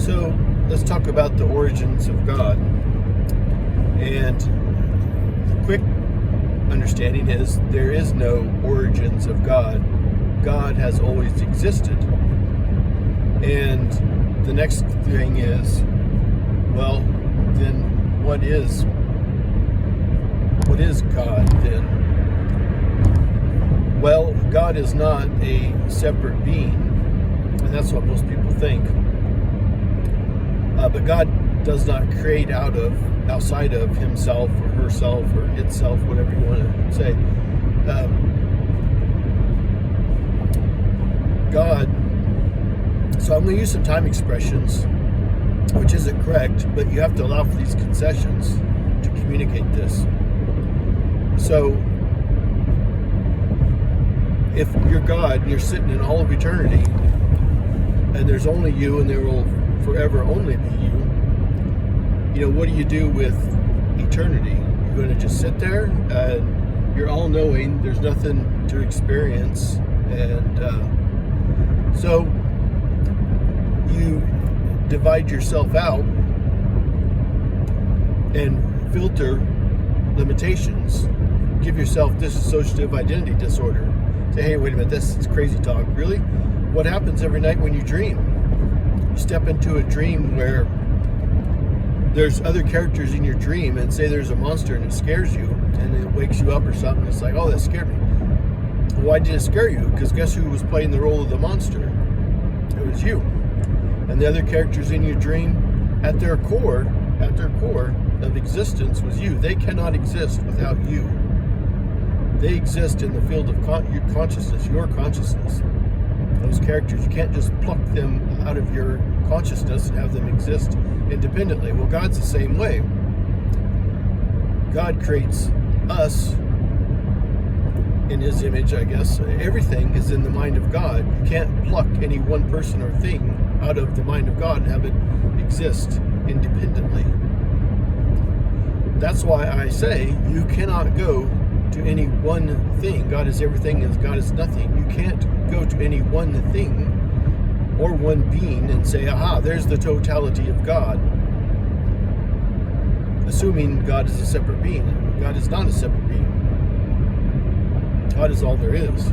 So let's talk about the origins of God. And the quick understanding is there is no origins of God. God has always existed. And the next thing is, well, then what is God then? Well, God is not a separate being, and that's what most people think. But God does not create outside of himself or herself or itself, whatever you want to say. God, so I'm going to use some time expressions, which isn't correct, but you have to allow for these concessions to communicate this. So, if you're God and you're sitting in all of eternity, and there's only you and there will forever only be you, what do you do with eternity? You're going to just sit there and you're all knowing, there's nothing to experience, and so you divide yourself out and filter limitations. Give yourself dissociative identity disorder. Say, hey, wait a minute, this is crazy talk. Really? What happens every night when you dream? You step into a dream where there's other characters in your dream, and say there's a monster and it scares you, and it wakes you up or something. It's like, oh, that scared me. Why did it scare you? Because guess who was playing the role of the monster? It was you. And the other characters in your dream, at their core of existence was you. They cannot exist without you. They exist in the field of your consciousness, your consciousness. Those characters, you can't just pluck them out of your consciousness and have them exist independently. Well, God's the same way. God creates us in his image, I guess. Everything is in the mind of God. You can't pluck any one person or thing out of the mind of God and have it exist independently. That's why I say you cannot go to any one thing. God is everything and God is nothing. You can't go to any one thing or one being and say, aha, there's the totality of God, assuming God is a separate being. God is not a separate being. God is all there is.